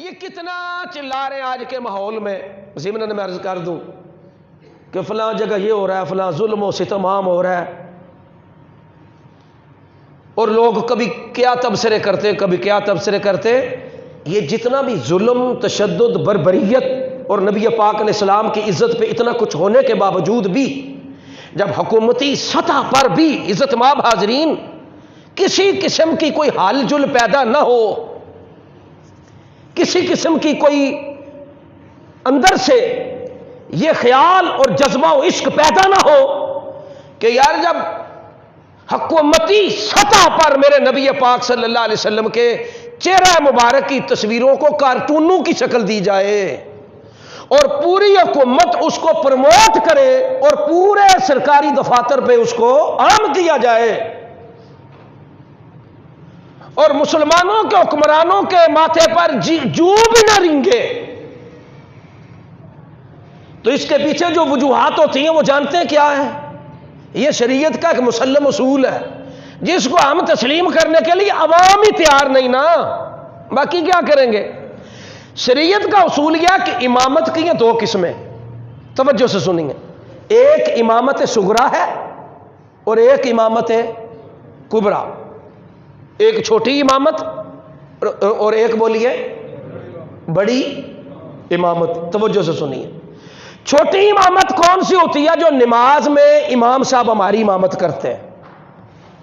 یہ کتنا چلا رہے ہیں آج کے ماحول میں. ضمن میں عرض کر دوں کہ فلاں جگہ یہ ہو رہا ہے، فلاں ظلم و ستم عام ہو رہا ہے، اور لوگ کبھی کیا تبصرے کرتے کبھی کیا تبصرے کرتے. یہ جتنا بھی ظلم، تشدد، بربریت اور نبی پاک علیہ السلام کی عزت پہ اتنا کچھ ہونے کے باوجود بھی جب حکومتی سطح پر بھی عزت مآب حاضرین کسی قسم کی کوئی حال جل پیدا نہ ہو، کسی قسم کی کوئی اندر سے یہ خیال اور جذبہ و عشق پیدا نہ ہو کہ یار جب حکومتی سطح پر میرے نبی پاک صلی اللہ علیہ وسلم کے چہرہ مبارک کی تصویروں کو کارٹونوں کی شکل دی جائے اور پوری حکومت اس کو پروموٹ کرے اور پورے سرکاری دفاتر پہ اس کو عام کیا جائے اور مسلمانوں کے حکمرانوں کے ماتھے پر جو بھی نہ رنگے، تو اس کے پیچھے جو وجوہات ہوتی ہیں وہ جانتے ہیں کیا ہے؟ یہ شریعت کا ایک مسلم اصول ہے جس کو ہم تسلیم کرنے کے لیے عوام ہی تیار نہیں نا، باقی کیا کریں گے. شریعت کا اصول یہ کہ امامت کی ہیں دو قسمیں، توجہ سے سنیں گے. ایک امامت صغرا ہے اور ایک امامت کبرا. ایک چھوٹی امامت اور ایک بولیے بڑی امامت. توجہ سے سنیے. چھوٹی امامت کون سی ہوتی ہے؟ جو نماز میں امام صاحب ہماری امامت کرتے ہیں،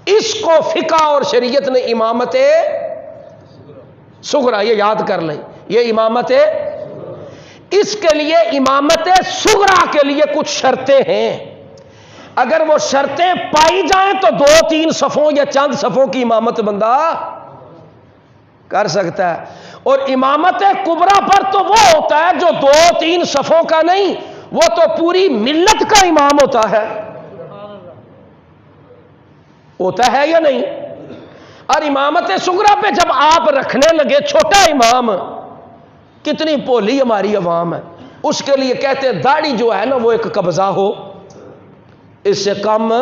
اس کو فقہ اور شریعت نے امامت صغرا، یہ یاد کر لیں، یہ امامت اس کے لیے امامت صغرا کے لیے کچھ شرطیں ہیں. اگر وہ شرطیں پائی جائیں تو 2-3 صفوں یا چند صفوں کی امامت بندہ کر سکتا ہے. اور امامت کبرا پر تو وہ ہوتا ہے جو 2-3 صفوں کا نہیں، وہ تو پوری ملت کا امام ہوتا ہے. ہوتا ہے یا نہیں؟ اور امامت صغرا پہ جب آپ رکھنے لگے چھوٹا امام، کتنی پولی ہماری عوام ہے، اس کے لیے کہتے ہیں داڑھی جو ہے نا وہ ایک قبضہ ہو، اس سے کم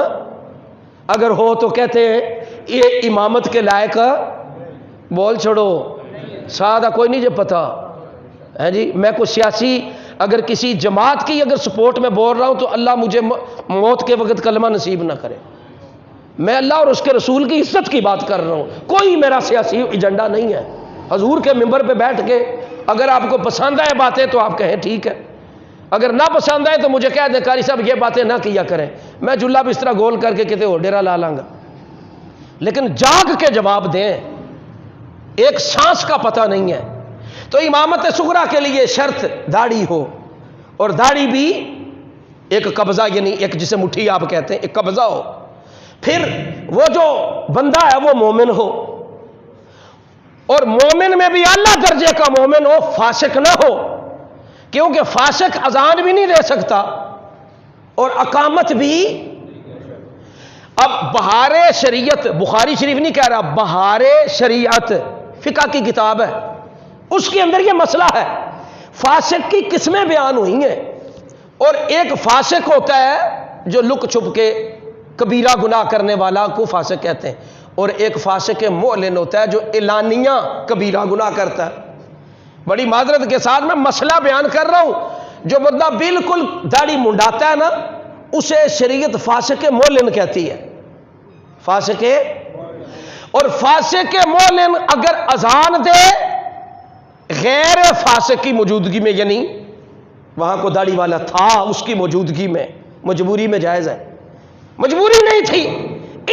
اگر ہو تو کہتے ہیں یہ امامت کے لائق. بول چھوڑو، سادہ کوئی نہیں جو پتا ہے جی. میں کوئی سیاسی اگر کسی جماعت کی اگر سپورٹ میں بول رہا ہوں تو اللہ مجھے موت کے وقت کلمہ نصیب نہ کرے. میں اللہ اور اس کے رسول کی عزت کی بات کر رہا ہوں، کوئی میرا سیاسی ایجنڈا نہیں ہے. حضور کے منبر پہ بیٹھ کے اگر آپ کو پسند آئے باتیں تو آپ کہیں ٹھیک ہے، اگر نہ پسند آئے تو مجھے کہہ دیں قاری صاحب یہ باتیں نہ کیا کریں، میں جلا بسترا گول کر کے کہتے ہو ڈیرا لا لاں گا. لیکن جاگ کے جواب دیں، ایک سانس کا پتہ نہیں ہے. تو امامت صغرا کے لیے شرط داڑھی ہو، اور داڑھی بھی ایک قبضہ، یعنی ایک جسے مٹھی آپ کہتے ہیں، ایک قبضہ ہو. پھر وہ جو بندہ ہے وہ مومن ہو، اور مومن میں بھی اعلیٰ درجے کا مومن ہو، فاسق نہ ہو، کیونکہ فاسق اذان بھی نہیں دے سکتا اور اقامت بھی. اب بہار شریعت، بخاری شریف نہیں کہہ رہا، بہار شریعت فقہ کی کتاب ہے، اس کے اندر یہ مسئلہ ہے. فاسق کی قسمیں بیان ہوئی ہیں، اور ایک فاسق ہوتا ہے جو لک چھپ کے کبیرہ گناہ کرنے والا کو فاسق کہتے ہیں، اور ایک فاسق معلن ہوتا ہے جو اعلانیہ کبیرہ گناہ کرتا ہے. بڑی معذرت کے ساتھ میں مسئلہ بیان کر رہا ہوں، جو بندہ بالکل داڑھی منڈاتا ہے نا اسے شریعت فاسق معلن کہتی ہے. فاسق، اور فاسق معلن اگر اذان دے غیر فاسق کی موجودگی میں، یعنی وہاں کو داڑھی والا تھا اس کی موجودگی میں، مجبوری میں جائز ہے. مجبوری نہیں تھی،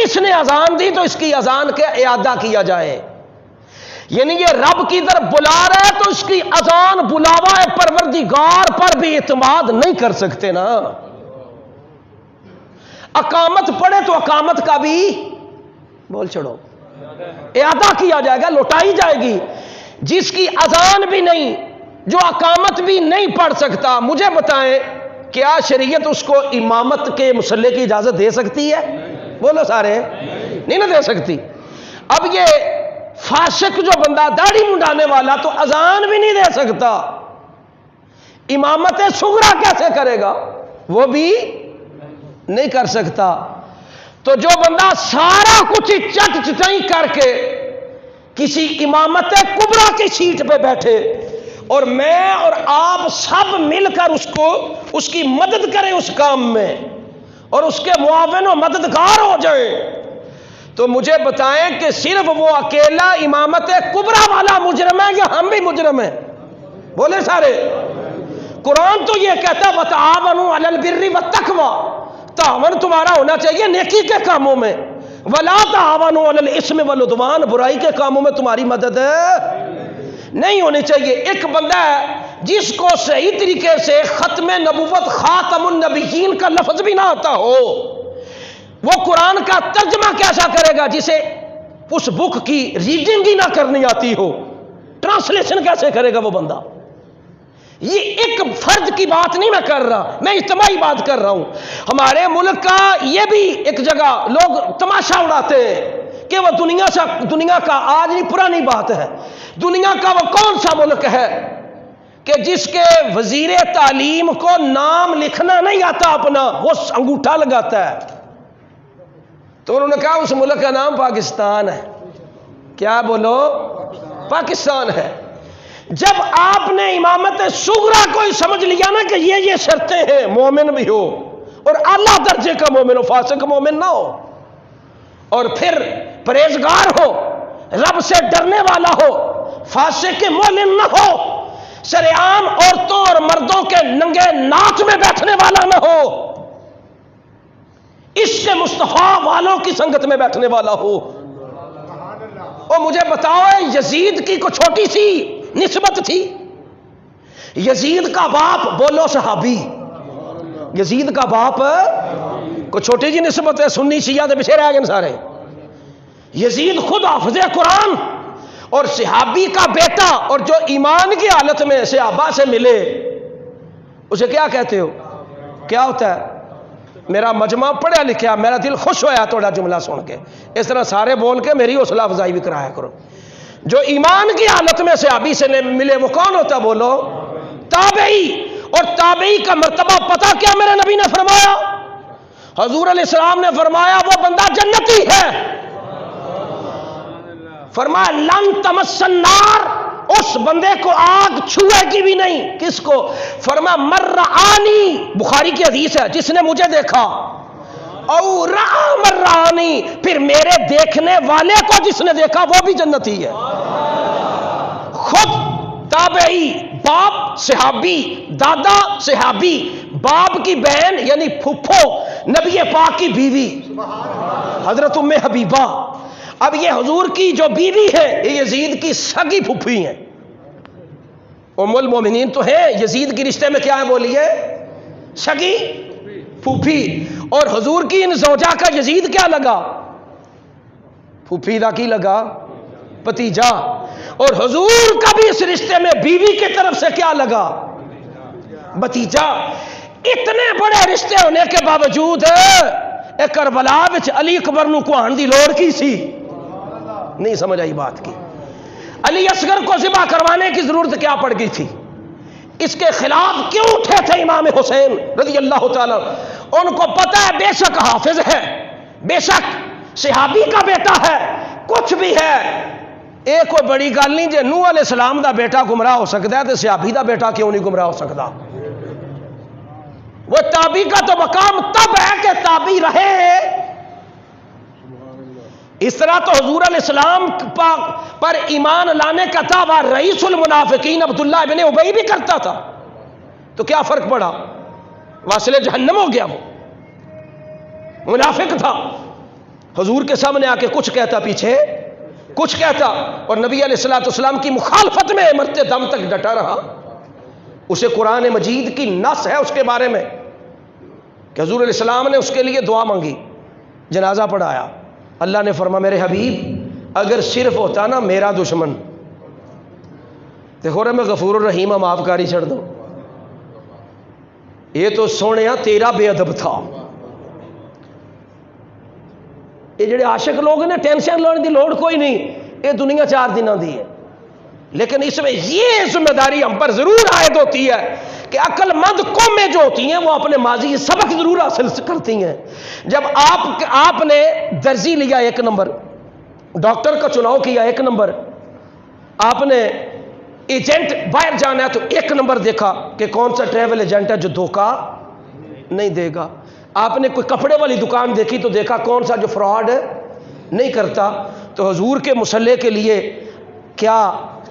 اس نے اذان دی تو اس کی اذان کے اعادہ کیا جائے. یعنی یہ رب کی طرف بلا رہا ہے تو اس کی اذان بلاوا پروردگار پر بھی اعتماد نہیں کر سکتے نا. اقامت پڑے تو اقامت کا بھی بول چھڑو اعادہ کیا جائے گا، لوٹائی جائے گی. جس کی اذان بھی نہیں، جو اقامت بھی نہیں پڑھ سکتا، مجھے بتائیں کیا شریعت اس کو امامت کے مصلی کی اجازت دے سکتی ہے؟ بولو سارے، نہیں نہ دے سکتی. اب یہ فاسق جو بندہ داڑھی منڈانے والا تو اذان بھی نہیں دے سکتا، امامت صغرا کیسے کرے گا؟ وہ بھی نہیں کر سکتا. تو جو بندہ سارا کچھ چٹ چٹائی کر کے کسی امامت کبرا کی سیٹ پہ بیٹھے، اور میں اور آپ سب مل کر اس کی مدد کریں اس کام میں، اور اس کے معاون و مددگار ہو جائیں، تو مجھے بتائیں کہ صرف وہ اکیلا امامت کبریٰ والا مجرم ہے یا ہم بھی مجرم ہیں؟ بولے سارے۔ قرآن تو یہ کہتا ہے وَتَعَاوَنُوا عَلَى الْبِرِّ وَالتَّقْوَىٰ، تعاون تمہارا ہونا چاہیے نیکی کے کاموں میں، وَلَا تَعَاوَنُوا عَلَى الْإِثْمِ وَالْعُدْوَانِ، برائی کے کاموں میں تمہاری مدد نہیں ہونی چاہیے۔ ایک بندہ ہے جس کو صحیح طریقے سے ختم نبوت خاتم النبیین کا لفظ بھی نہ آتا ہو، وہ قرآن کا ترجمہ کیسا کرے گا؟ جسے اس بک کی ریڈنگ ہی نہ کرنی آتی ہو، ٹرانسلیشن کیسے کرے گا وہ بندہ؟ یہ ایک فرد کی بات نہیں میں کر رہا، میں اجتماعی بات کر رہا ہوں۔ ہمارے ملک کا یہ بھی ایک جگہ لوگ تماشا اڑاتے ہیں کہ وہ دنیا کا آج نہیں پرانی بات ہے، دنیا کا وہ کون سا ملک ہے کہ جس کے وزیر تعلیم کو نام لکھنا نہیں آتا اپنا، وہ انگوٹھا لگاتا ہے؟ تو انہوں نے کہا اس ملک کا نام پاکستان ہے۔ کیا بولو؟ پاکستان ہے۔ جب آپ نے امامت صغریٰ کو ہی سمجھ لیا نا کہ یہ شرطیں ہیں، مومن بھی ہو اور اعلیٰ درجے کا مومن ہو، فاسق مومن نہ ہو، اور پھر پرہیزگار ہو، رب سے ڈرنے والا ہو، فاسق مومن نہ ہو، سرعام عورتوں اور مردوں کے ننگے ناچ میں بیٹھنے والا نہ ہو، عشق مصطفیٰ والوں کی سنگت میں بیٹھنے والا ہو۔ اور مجھے بتاؤ یزید کی کو چھوٹی سی نسبت تھی؟ یزید کا باپ، بولو صحابی، یزید کا باپ کو چھوٹی جی نسبت ہے؟ سنی شیعہ دے پیچھے رہ گئے سارے۔ یزید خود حافظ قرآن اور صحابی کا بیٹا، اور جو ایمان کی حالت میں صحابہ سے ملے اسے کیا کہتے ہو؟ کیا ہوتا ہے؟ میرا مجمع پڑھا لکھا، میرا دل خوش ہویا توڑا جملہ سن کے، اس طرح سارے بول کے میری حوصلہ افزائی بھی کرایا کرو۔ جو ایمان کی حالت میں صحابی سے ملے وہ کون ہوتا؟ بولو تابعی۔ اور تابعی کا مرتبہ پتہ کیا میرے نبی نے فرمایا؟ حضور علیہ السلام نے فرمایا وہ بندہ جنتی ہے۔ فرمایا لن تمس النار، اس بندے کو آگ چھوئے گی بھی نہیں۔ کس کو؟ فرمایا مرآنی، بخاری کی حدیث ہے، جس نے مجھے دیکھا، او رآ مرآنی، پھر میرے دیکھنے والے کو جس نے دیکھا وہ بھی جنتی ہے۔ خود تابعی، باپ صحابی، دادا صحابی، باپ کی بہن یعنی پھپھو نبی پاک کی بیوی حضرت ام حبیبہ۔ اب یہ حضور کی جو بیوی ہے یہ یزید کی سگی پھپھی ہیں، ام المومنین تو ہے، یزید کی رشتے میں کیا ہے بولیے؟ سگی پھپھی۔ اور حضور کی ان زوجہ کا یزید کیا لگا؟ پھپھی دا کی لگا؟ بھتیجا۔ اور حضور کا بھی اس رشتے میں بیوی کی طرف سے کیا لگا؟ بھتیجا۔ اتنے بڑے رشتے ہونے کے باوجود کربلا وچ علی اکبر نو کوہان دی لوڑ کی سی؟ نہیں سمجھ آئی بات کی۔ علی اصغر کو ذبح کروانے کی ضرورت کیا پڑ گئی تھی؟ اس کے خلاف کیوں اٹھے تھے امام حسین رضی اللہ تعالیٰ؟ ان کو پتہ ہے بے شک حافظ ہے، بے شک صحابی کا بیٹا ہے، کچھ بھی ہے، ایک کوئی بڑی گل نہیں جے نوح علیہ السلام دا بیٹا گمراہ ہو سکتا ہے تو صحابی دا بیٹا کیوں نہیں گمراہ ہو سکتا؟ وہ تابعی کا تو مقام تب ہے کہ تابعی رہے۔ اس طرح تو حضور علیہ السلام پر ایمان لانے کا دعویٰ رئیس المنافقین عبداللہ ابن ابی بھی کرتا تھا، تو کیا فرق پڑا؟ واصل جہنم ہو گیا، وہ منافق تھا، حضور کے سامنے آ کے کچھ کہتا، پیچھے کچھ کہتا، اور نبی علیہ السلام کی مخالفت میں مرتے دم تک ڈٹا رہا۔ اسے قرآن مجید کی نص ہے اس کے بارے میں کہ حضور علیہ السلام نے اس کے لیے دعا مانگی، جنازہ پڑھایا، اللہ نے فرمایا میرے حبیب اگر صرف ہوتا نا میرا دشمن دیکھو رہے میں غفور الرحیم معاف کاری چھڑ دو، یہ تو سونے تیرا بے ادب تھا۔ یہ جڑے عاشق لوگ نے ٹینشن لینے دی لوڑ کوئی نہیں، یہ دنیا 4 دنوں دی ہے، لیکن اس میں یہ ذمہ داری ہم پر ضرور عائد ہوتی ہے کہ عقل مند قومیں جو ہوتی ہیں وہ اپنے ماضی سبق ضرور حاصل کرتی ہیں۔ جب آپ نے درزی لیا 1 نمبر، ڈاکٹر کا چناؤ کیا 1 نمبر، آپ نے ایجنٹ باہر جانا ہے تو ایک نمبر دیکھا کہ کون سا ٹریول ایجنٹ ہے جو دھوکہ نہیں دے گا. آپ نے کوئی کپڑے والی دکان دیکھی تو دیکھا کون سا جو فراڈ نہیں کرتا. تو حضور کے مصلی کے لیے کیا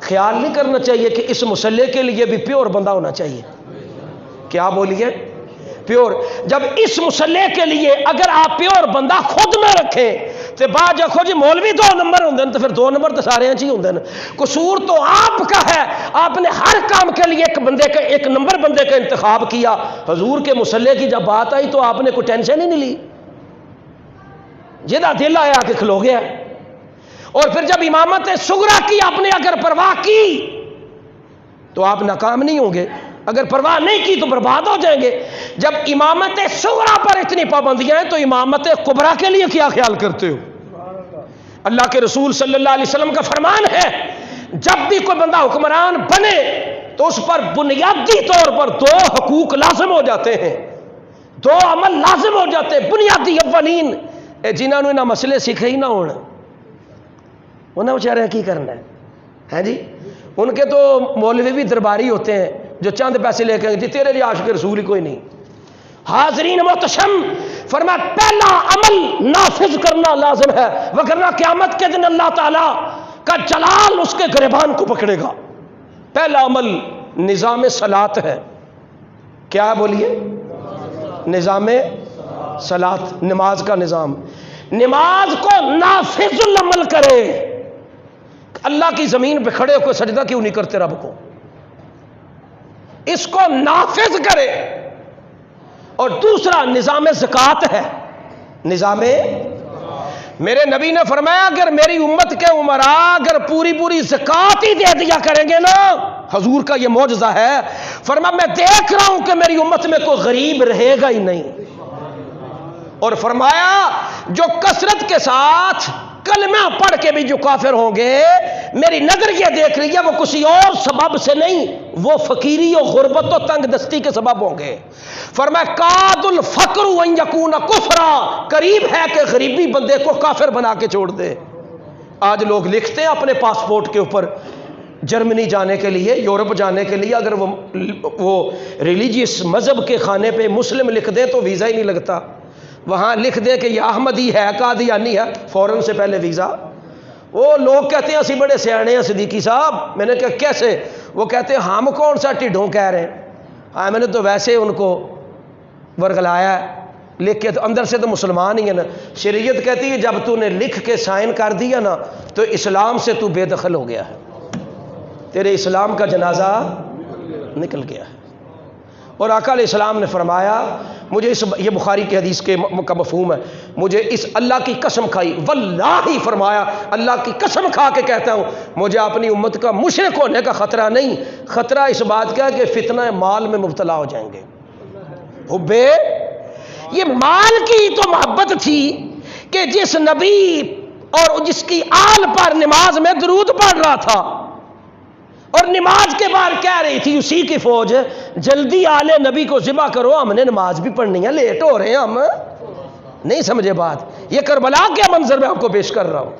خیال نہیں کرنا چاہیے کہ اس مصلی کے لیے بھی پیور بندہ ہونا چاہیے؟ کیا بولیے؟ پیور. جب اس مصلی کے لیے اگر آپ پیور بندہ خود میں رکھیں تو بعد جکھو جی مولوی 2 نمبر ہوں تو پھر 2 نمبر تو سارے ہی ہوں. قصور تو آپ کا ہے، آپ نے ہر کام کے لیے ایک نمبر بندے کا انتخاب کیا. حضور کے مصلی کی جب بات آئی تو آپ نے کوئی ٹینشن ہی نہیں لی، جہاں دل آیا کہ کھلو گیا. اور پھر جب امامت صغریٰ کی آپ نے اگر پرواہ کی تو آپ ناکام نہیں ہوں گے، اگر پرواہ نہیں کی تو برباد ہو جائیں گے. جب امامت صغریٰ پر اتنی پابندیاں ہیں تو امامت کبریٰ کے لیے کیا خیال کرتے ہو؟ اللہ کے رسول صلی اللہ علیہ وسلم کا فرمان ہے جب بھی کوئی بندہ حکمران بنے تو اس پر بنیادی طور پر 2 حقوق لازم ہو جاتے ہیں، 2 عمل لازم ہو جاتے ہیں بنیادی. اولین جنہوں نے نہ مسئلے سیکھے ہی نہ ہونا، انہیں بیچارے کی کرنا ہے جی. ان کے تو مولوی بھی درباری ہوتے ہیں جو چند پیسے لے کے جی تیرے لیے عاشق رسول ہی کوئی نہیں. حاضرین محتشم، فرمایا پہلا عمل نافذ کرنا لازم ہے، وگرنہ قیامت کے دن اللہ تعالیٰ کا جلال اس کے گریبان کو پکڑے گا. پہلا عمل نظام صلاۃ ہے. کیا بولیے؟ نظام صلاۃ، نماز کا نظام. نماز کو نافذ العمل کرے. اللہ کی زمین پہ کھڑے ہو کے سجدہ کیوں نہیں کرتے رب کو؟ اس کو نافذ کرے. اور دوسرا نظام زکوٰۃ ہے. نظام، میرے نبی نے فرمایا اگر میری امت کے امراء اگر پوری زکوٰۃ ہی دے دیا کریں گے نا، حضور کا یہ معجزہ ہے، فرمایا میں دیکھ رہا ہوں کہ میری امت میں کوئی غریب رہے گا ہی نہیں. اور فرمایا جو کثرت کے ساتھ کلمہ پڑھ کے بھی جو کافر ہوں گے، میری نظر یہ دیکھ رہی ہے وہ کسی اور سبب سے نہیں، وہ فقیری و غربت و تنگ دستی کے سبب ہوں گے. فرمایا کاد الفقر ان یکون کفرا، قریب ہے کہ غریبی بندے کو کافر بنا کے چھوڑ دے. آج لوگ لکھتے ہیں اپنے پاسپورٹ کے اوپر جرمنی جانے کے لیے، یورپ جانے کے لیے، اگر وہ ریلیجیس مذہب کے خانے پہ مسلم لکھ دیں تو ویزا ہی نہیں لگتا. وہاں لکھ دے کہ یہ احمدی ہے قادیانی ہے، فوراً سے پہلے ویزا. وہ لوگ کہتے ہیں اسی بڑے سیانے ہیں صدیقی صاحب. میں نے کہا کیسے؟ وہ کہتے ہیں ہم کون سا ٹھڈوں کہہ رہے ہیں، ہاں میں نے تو ویسے ان کو ورگلایا ہے، لکھ کے تو اندر سے تو مسلمان ہی ہے نا. شریعت کہتی ہے جب تو نے لکھ کے سائن کر دیا نا تو اسلام سے تو بے دخل ہو گیا ہے، تیرے اسلام کا جنازہ نکل گیا ہے. اور آقا علیہ السلام نے فرمایا، مجھے یہ بخاری کی حدیث کا مفہوم ہے، مجھے اس اللہ کی قسم کھائی، واللہ فرمایا اللہ کی قسم کھا کے کہتا ہوں مجھے اپنی امت کا مشرک ہونے کا خطرہ نہیں، خطرہ اس بات کا ہے کہ فتنہ مال میں مبتلا ہو جائیں گے. حبے یہ مال کی تو محبت تھی کہ جس نبی اور جس کی آل پر نماز میں درود پڑھ رہا تھا اور نماز کے بعد کہہ رہی تھی اسی کی فوج جلدی آل نبی کو ذبح کرو، ہم نے نماز بھی پڑھنی ہے، لیٹ ہو رہے ہیں ہم. نہیں سمجھے بات؟ یہ کربلا کے منظر میں آپ کو پیش کر رہا ہوں.